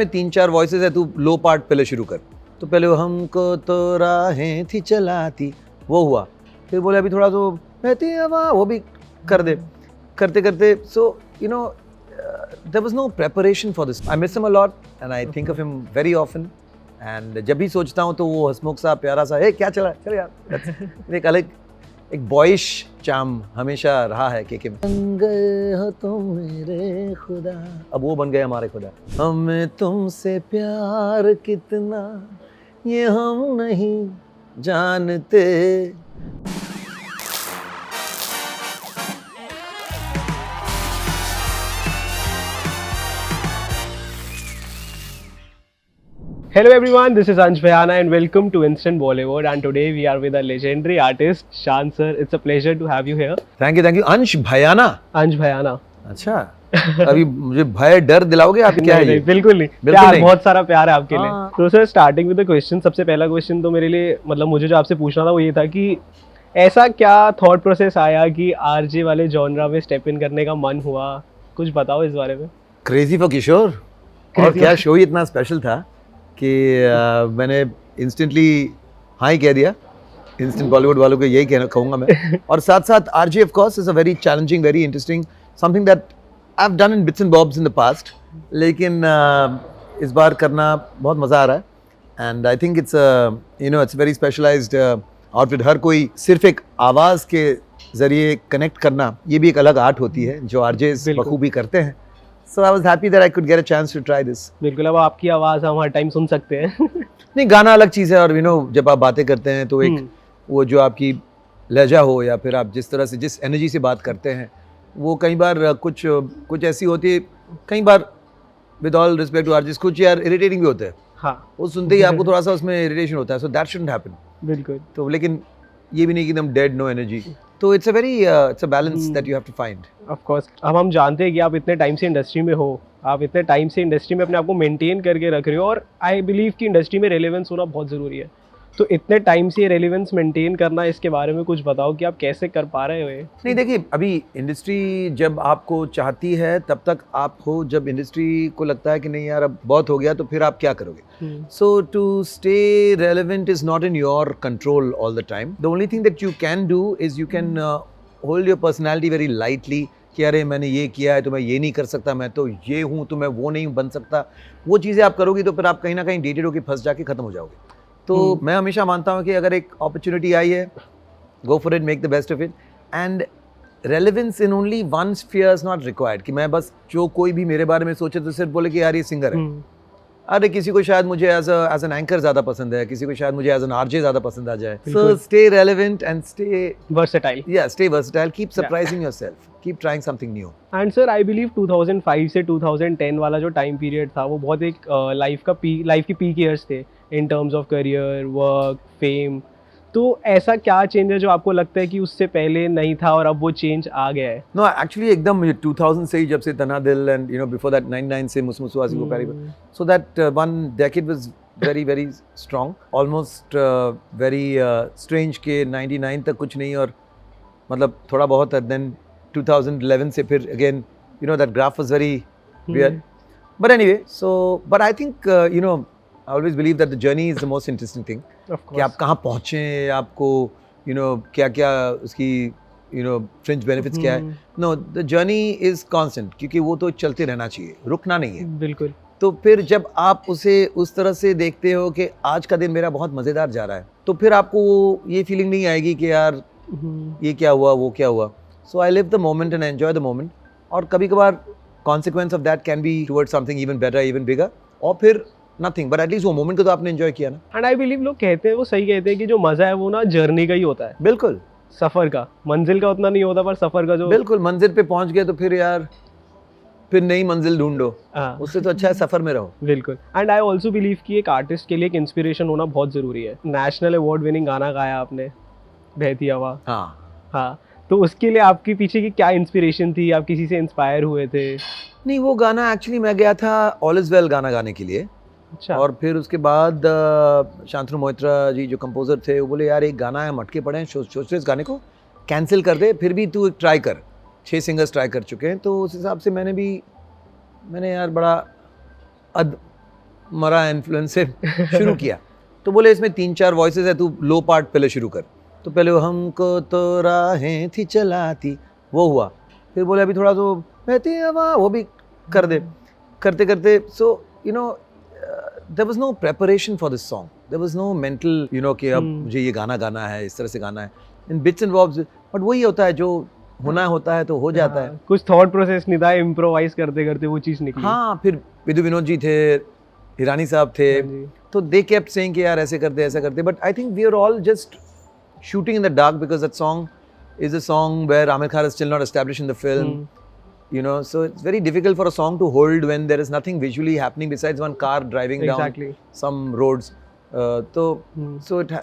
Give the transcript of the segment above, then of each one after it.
में 3-4 वॉइसेस है, तू लो पार्ट पहले शुरू कर। तो पहले वो हमको तो राहें थी चलाती, वो हुआ। फिर बोले अभी थोड़ा तो बहती हवा, वो भी कर दे। करते करते so you know there was no preparation for this. I miss him a lot and I think of him very often. And जब भी सोचता हूँ तो वो हंसमुख सा प्यारा सा, हे क्या चला, चल यार, एक अलग एक बॉयश चार्म हमेशा रहा है के में। बन गए हो तुम मेरे खुदा, अब वो बन गए हमारे खुदा। हमें तुमसे प्यार कितना ये हम नहीं जानते। Hello everyone, this is Ansh Bhayana and welcome to Instant Bollywood, and today we are with a legendary artist, Shan sir. It's a pleasure to have you here. Thank you अंश भयाना। Ansh Bhayana. अच्छा, अभी मुझे भय डर दिलाओगे आप? क्या है ये? बिल्कुल नहीं, बिल्कुल प्यार, नहीं। बहुत सारा प्यार है आपके हाँ। लिए। तो sir starting with the question, सबसे पहला क्वेश्चन तो मेरे लिए मतलब मुझे जो आपसे पूछना था वो ये था कि ऐसा क्या थॉट प्रोसेस आया कि आरजे वाले जॉनरा में स्टेप इन करने का मन हुआ, कुछ बताओ इस बारे में। क्रेजी फॉर किशोर। और क्या शो ही इतना स्पेशल था कि मैंने इंस्टेंटली हाँ ही कह दिया। इंस्टेंट बॉलीवुड वालों को यही कहूँगा मैं। और साथ साथ RJ of course is a very challenging, very interesting, something that I have done in bits and bobs in the past, लेकिन इस बार करना बहुत मज़ा आ रहा है। And I think it's it's very specialised outfit. हर कोई सिर्फ एक आवाज़ के ज़रिए कनेक्ट करना, ये भी एक अलग आर्ट होती है जो आरजे बखूबी करते हैं। So I was happy that I could get a chance to try this. बिल्कुल, अब आपकी आवाज़ हम हर टाइम सुन सकते हैं। नहीं, गाना अलग चीज़ है, और जब आप बातें करते हैं तो एक वो जो आपकी लहजा हो या फिर आप जिस तरह से जिस एनर्जी से बात करते हैं, वो कई बार कुछ ऐसी होती है, कई बार with all respect to artist, कुछ यार इरिटेटिंग भी होते हैं। हाँ, वो सुनते ही आपको थोड़ा सा उसमें इरिटेशन होता है, सो दैट शुडंट हैपन। बिल्कुल। तो लेकिन ये भी नहीं कि एकदम डेड, नो एनर्जी। तो it's a balance that you have to find. Of course, अब हम जानते हैं कि आप इतने टाइम से इंडस्ट्री में हो, आप इतने टाइम से इंडस्ट्री में अपने आप को मेंटेन करके रख रहे हो, और आई बिलीव कि इंडस्ट्री में रेलेवेंस होना बहुत ज़रूरी है। तो इतने टाइम से रेलेवेंस मेंटेन करना, इसके बारे में कुछ बताओ कि आप कैसे कर पा रहे हो ये। नहीं, देखिए, अभी इंडस्ट्री जब आपको चाहती है तब तक आप हो, जब इंडस्ट्री को लगता है कि नहीं यार अब बहुत हो गया, तो फिर आप क्या करोगे? So to stay relevant is not in your control all the time. The only thing that you can do is you can hold your personality very lightly कि अरे मैंने ये किया है तो मैं ये नहीं कर सकता, मैं तो ये हूँ तो मैं वो नहीं बन सकता। वो चीज़ें आप करोगी तो फिर आप कहीं ना कहीं डेटेड होकर फंस जाके ख़त्म हो जाओगे। तो मैं हमेशा मानता हूँ कि अगर एक अपॉर्चुनिटी आई है, go for it, make the best of it. And relevance in only one sphere is not required कि मैं बस जो कोई भी मेरे बारे में सोचे तो सिर्फ बोले कि यार ये सिंगर है। अरे किसी को शायद मुझे एज एन एंकर ज़्यादा पसंद है, किसी को शायद मुझे एज एन आरजे ज़्यादा पसंद आ जाए। So stay relevant and stay versatile. या stay versatile, keep surprising yourself, keep trying something new. And sir, I believe 2005 से 2010 वाला जो टाइम पीरियड था वो बहुत एक लाइफ की पीक ईयर्स थे in terms of career, work, fame. तो ऐसा क्या चेंज है जो आपको लगता है कि उससे पहले नहीं था और अब वो चेंज आ गया है? नो, एक्चुअली एकदम 2000 से ही, जब से तना दिल एंड बिफोर दैट 99 से मुसमुसु आसिफ प्यारी, so that one decade was very very strong, almost very strange के 99 तक कुछ नहीं, और मतलब थोड़ा बहुत, देन 2011 से फिर again that graph was very weird. But anyway, so but I think I always believe that the journey is the most interesting thing. Of course. कि आप कहाँ पहुँचे, आपको क्या उसकी फ्रिंज बेनिफिट्स क्या है। No, the journey is constant, क्योंकि वो तो चलते रहना चाहिए, रुकना नहीं है। बिल्कुल। तो फिर जब आप उसे उस तरह से देखते हो कि आज का दिन मेरा बहुत मज़ेदार जा रहा है, तो फिर आपको ये फीलिंग नहीं आएगी कि यार ये क्या हुआ, वो क्या हुआ। So I live the moment and enjoy the moment, और कभी कभार consequence of that can be towards something even better, even bigger, और फिर नथिंग, बट एटलीस्ट वो मोमेंट को तो आपने एंजॉय किया ना। एंड आई बिलीव लोग कहते हैं, वो सही कहते हैं कि जो मजा है वो ना जर्नी का ही होता है। बिल्कुल, सफर का, मंजिल का उतना नहीं होता, पर सफर का जो, बिल्कुल, मंजिल पे पहुंच गए तो फिर यार फिर नई मंजिल ढूंढो, उससे तो अच्छा है सफर में रहो। बिल्कुल। एंड आई ऑल्सो बिलीव कि एक आर्टिस्ट के लिए एक इंस्पिरेशन होना बहुत जरूरी है। नेशनल अवार्ड विनिंग गाना गाया आपने, बहती हवा। हाँ, तो उसके लिए आपके पीछे की क्या इंस्पिरेशन थी? आप किसी से इंस्पायर हुए थे? नहीं, वो गाना एक्चुअली मैं गया था ऑल इज वेल गाना गाने के लिए। अच्छा। और फिर उसके बाद शांतनु मोहित्रा जी जो कंपोजर थे, वो बोले यार एक गाना है, हम अटके पड़े हैं, सोच इस गाने को कैंसिल कर दे, फिर भी तू एक ट्राई कर। 6 सिंगर्स ट्राई कर चुके हैं, तो उस हिसाब से मैंने यार बड़ा मरा इन्फ्लुएंस से शुरू किया। तो बोले इसमें 3-4 वॉइसेस है, तू लो पार्ट पहले शुरू कर। तो पहले वो हमको तो राहें थी चलाती, वो हुआ। फिर बोले अभी थोड़ा तो बहती हवा, वो भी कर दे। करते करते so you know there was no preparation for this song, there was no mental you know कि अब मुझे ये गाना गाना है, इस तरह से गाना है, इन बिट्स एंड बॉब्स। बट वही होता है, जो होना होता है तो हो जाता है। कुछ थॉट प्रोसेस नहीं था, इम्प्रोवाइज करते करते वो चीज़ निकली। हाँ, फिर विदु विनोद जी थे, हिरानी साहब थे, तो दे केप्ट सेइंग कि यार ऐसे करते ऐसा करते। But I think we are all just shooting in the dark because that song is a song where Amir Khan is still not established in the film. You know, so it's very difficult for a song to hold when there is nothing visually happening besides one car driving down some roads. So it,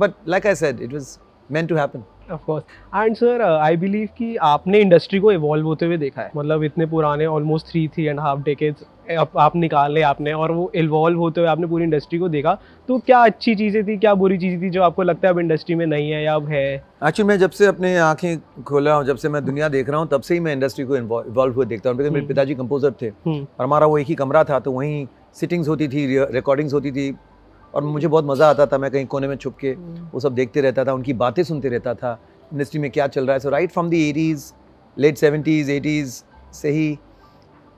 but like I said, it was meant to happen. Of course. And sir, I believe कि आपने industry को evolve होते हुए देखा है, मतलब इतने पुराने ऑलमोस्ट 3.5 डेकेड्स आप निकाले आपने, और वो इवॉल्व होते हुए आपने पूरी इंडस्ट्री को देखा। तो क्या अच्छी चीज़ें थी, क्या बुरी चीज़ें थी जो आपको लगता है अब इंडस्ट्री में नहीं है या अब है? एक्चुअली मैं जब से अपने आंखें खोला हूँ, जब से मैं दुनिया देख रहा हूँ, तब से ही मैं इंडस्ट्री को इवॉल्व हुए देखता हूँ। बिकॉज मेरे पिताजी कंपोजर थे और हमारा वो एक ही कमरा था, तो वहीं सिटिंग्स होती थी, रिकॉर्डिंग्स होती थी, और मुझे बहुत मज़ा आता था। मैं कहीं कोने में छुप के वो सब देखते रहता था, उनकी बातें सुनते रहता था, इंडस्ट्री में क्या चल रहा है। So right from the 80s, late 70s, 80s से ही।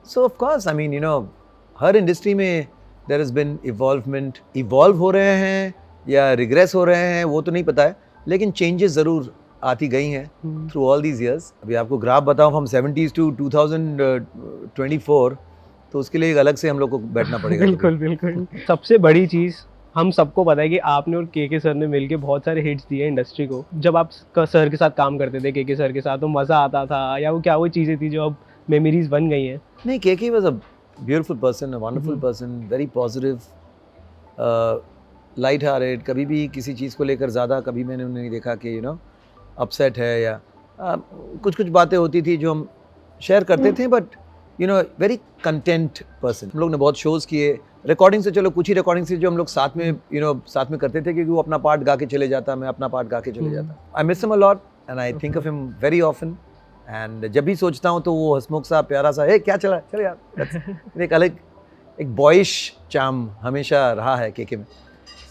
So of course I mean you know हर इंडस्ट्री में there has been evolvement. Evolve हो रहे हैं या रिग्रेस हो रहे हैं वो तो नहीं पता है, लेकिन चेंजेस ज़रूर आती गई हैं थ्रू ऑल दीज ईयर्स। अभी आपको ग्राफ बताऊँ, हम 70s टू 2024, तो उसके लिए एक अलग से हम लोग को बैठना पड़ेगा। बिल्कुल बिल्कुल। सबसे बड़ी चीज़ हम सबको पता है कि आपने और के सर ने मिलके बहुत सारे हिट्स दिए इंडस्ट्री को। जब आप सर के साथ काम करते थे, के सर के साथ, तो मज़ा आता था, या वो क्या वो चीज़ें थी जो अब मेमोरीज बन गई हैं? नहीं, के was a beautiful person, a wonderful person, very positive, light hearted. कभी भी किसी चीज़ को लेकर ज़्यादा कभी मैंने उन्हें नहीं देखा कि यू नो अपसेट है, या कुछ कुछ बातें होती थी जो हम शेयर करते थे, but you know very content person. हम लोग ने बहुत शोज़ किए, रिकॉर्डिंग से चलो कुछ ही रिकॉर्डिंग से जो हम लोग साथ में यू नो साथ में करते थे, क्योंकि वो अपना पार्ट गा के चले जाता, मैं अपना पार्ट गा के चले जाता। आई miss him a lot and I think of him very often. And जब भी सोचता हूँ तो वो हंसमुख सा, प्यारा सा, क्या चला चल यार, एक अलग एक बॉयश चार्म हमेशा रहा है के में।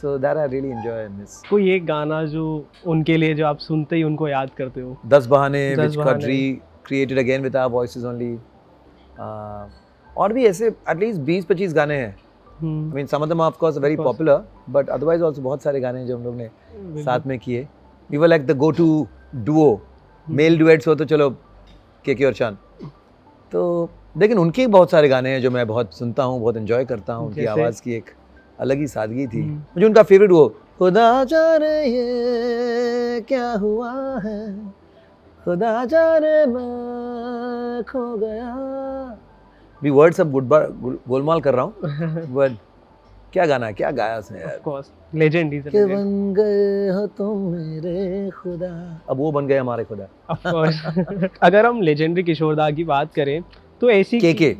So that I really enjoy and miss. कोई एक गाना जो उनके लिए जो आप सुनते ही उनको याद करते हो? 10 बहाने, which got recreated again with our voices only. और भी ऐसे एटलीस्ट 20-25 गाने हैं। I mean some of them are of course very popular, but otherwise also बहुत सारे गाने हैं जो हम लोग ने साथ में किए। We were like the go-to duo. Male duets हो तो चलो के और शान। तो लेकिन उनके बहुत सारे गाने हैं जो मैं बहुत सुनता हूँ, बहुत एंजॉय करता हूँ। उनकी आवाज़ की एक अलग ही सादगी थी। मुझे उनका फेवरेट वो खुदा जाने ये क्या हुआ है, खुदा जाने मैं खो गया। भी वर्ड सब गोलमाल कर रहा हूँ, बट क्या गाना है, क्या गाया उसने यार। ऑफ कोर्स लेजेंड ही कि बन गए हो तुम मेरे खुदा, अब वो बन गए हमारे खुदा। Of course. अगर हम लेजेंडरी किशोर दा की बात करें तो ऐसी के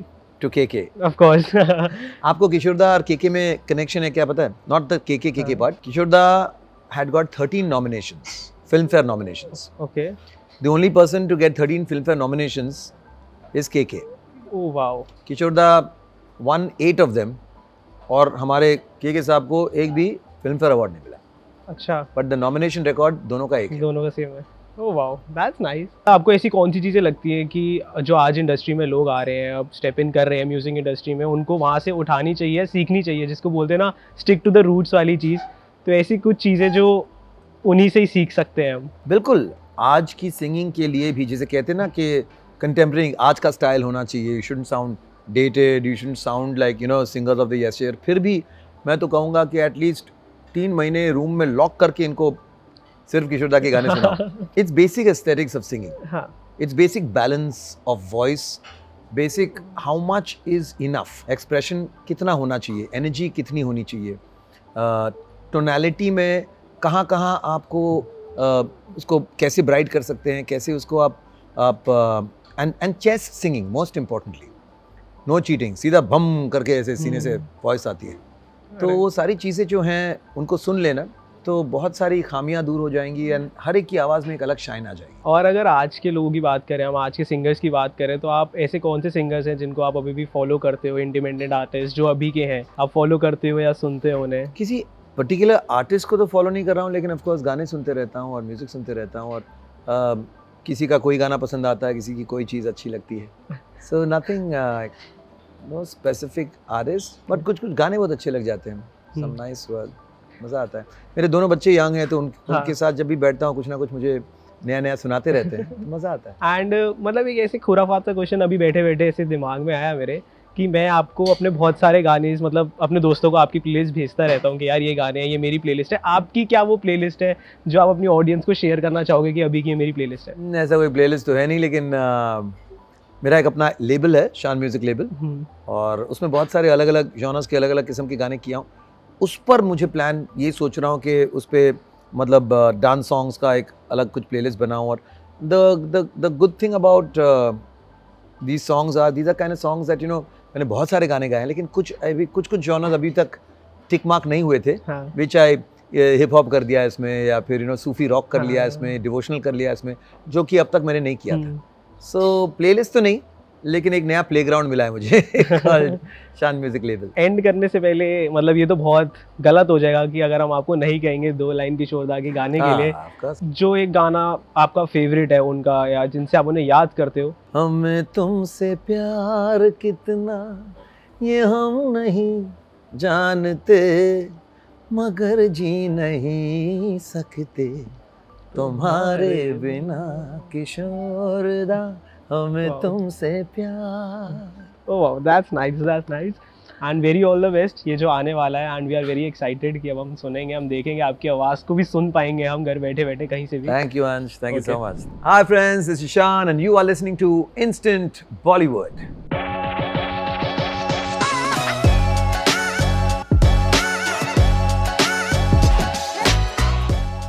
ऑफ कोर्स। आपको किशोर दा और के में कनेक्शन है क्या पता है? नॉट द के पार्ट। किशोर दा had got 13 nominations, Filmfare nominations. Okay. The only person to get 13 Filmfare nominations is KK. Oh wow. किशोर दा won 8 of them, और हमारे के साहब को एक भी फिल्मफेयर अवार्ड नहीं मिला। अच्छा। बट द नॉमिनेशन रिकॉर्ड दोनों का एक है। दोनों का सेम है। ओह वाओ, दैट्स नाइस। आपको ऐसी कौन सी चीज़ें लगती हैं कि जो आज इंडस्ट्री में लोग आ रहे हैं, अब स्टेप इन कर रहे हैं म्यूजिक इंडस्ट्री में, उनको वहाँ से उठानी चाहिए, सीखनी चाहिए, जिसको बोलते हैं ना स्टिक टू द रूट्स वाली चीज़? तो ऐसी कुछ चीज़ें जो उन्हीं से ही सीख सकते हैं हम। बिल्कुल, आज की सिंगिंग के लिए भी जिसे कहते हैं ना कि कंटेम्प्रेरी आज का स्टाइल होना चाहिए। You shouldn't sound dated, you shouldn't sound like you know singers of the यस्टर। फिर भी मैं तो कहूँगा कि एटलीस्ट 3 महीने रूम में लॉक करके इनको सिर्फ किशोर दा के गाने सुनाओ। It's basic aesthetics of singing, it's basic balance of voice, basic how much is enough, expression कितना होना चाहिए, एनर्जी कितनी होनी चाहिए, टोनैलिटी में कहाँ कहाँ आपको उसको कैसे ब्राइट कर सकते हैं, कैसे उसको आप and chest singing most importantly, no cheating, सीधा भम करके ऐसे सीने से वॉइस आती है। तो वो सारी चीज़ें जो हैं उनको सुन लेना तो बहुत सारी खामियां दूर हो जाएंगी एंड हर एक की आवाज़ में एक अलग शाइन आ जाएगी। और अगर आज के लोगों की बात करें, हम आज के सिंगर्स की बात करें, तो आप ऐसे कौन से सिंगर्स हैं जिनको आप अभी भी फॉलो करते हो, इंडिपेंडेंट आर्टिस्ट जो अभी के हैं, आप फॉलो करते हो या सुनते हो उन्हें? किसी पर्टिकुलर आर्टिस्ट को तो फॉलो नहीं कर रहा हूँ, लेकिन ऑफ कोर्स गाने सुनते रहता हूँ और म्यूज़िक सुनते रहता हूँ, और किसी का कोई गाना पसंद आता है, किसी की कोई चीज़ अच्छी लगती है। So nothing, no specific artist, but कुछ कुछ गाने बहुत अच्छे लग जाते हैं। सम नाइस वर्ड, मज़ा आता है। मेरे दोनों बच्चे यंग हैं, तो उनके साथ जब भी बैठता हूँ कुछ ना कुछ मुझे नया नया सुनाते रहते हैं, तो मज़ा आता है। एंड मतलब एक ऐसे खुराफात का क्वेश्चन अभी बैठे बैठे ऐसे दिमाग में आया मेरे, कि मैं आपको अपने बहुत सारे गाने, मतलब अपने दोस्तों को आपकी प्लेलिस्ट भेजता रहता हूँ कि यार ये गाने हैं, ये मेरी प्लेलिस्ट है। आपकी क्या वो प्लेलिस्ट है जो आप अपनी ऑडियंस को शेयर करना चाहोगे कि अभी की ये मेरी प्लेलिस्ट है? ऐसा कोई प्लेलिस्ट तो है नहीं, लेकिन मेरा एक अपना लेबल है, शान म्यूज़िक लेबल, और उसमें बहुत सारे अलग अलग जॉनर्स के अलग अलग किस्म के गाने किया हूँ। उस पर मुझे प्लान ये सोच रहा हूँ कि उस पर मतलब डांस सॉन्ग्स का एक अलग कुछ प्लेलिस्ट बनाऊँ। और the good thing about these songs are, these are kind of songs that मैंने बहुत सारे गाने गाए हैं, लेकिन कुछ जॉनर्स अभी तक टिक मार्क नहीं हुए थे, विच आई हिप हॉप कर दिया इसमें, या फिर सूफी रॉक कर लिया इसमें, डिवोशनल कर लिया इसमें, जो कि अब तक मैंने नहीं किया था। सो प्लेलिस्ट तो नहीं, लेकिन एक नया प्लेग्राउंड मिला है मुझे शान म्यूजिक लेबल। एंड करने से पहले, मतलब ये तो बहुत गलत हो जाएगा कि अगर हम आपको नहीं कहेंगे 2 लाइन किशोर दा के गाने के लिए, जो एक गाना आपका फेवरेट है उनका, या जिनसे आप उन्हें याद करते हो। हमें तुमसे प्यार कितना ये हम नहीं जानते, मगर जी नहीं सकते तुम्हारे बिना किशोर दा, हमें तुमसे प्यार। Oh wow, that's nice and very all the best ये जो आने वाला है। And we are very excited कि अब हम सुनेंगे, हम देखेंगे, आपकी आवाज़ को भी सुन पाएंगे हम घर बैठे बैठे कहीं से भी। Thank you Ansh, thank you so much. Hi friends, this is Shaan and you are listening to instant Bollywood.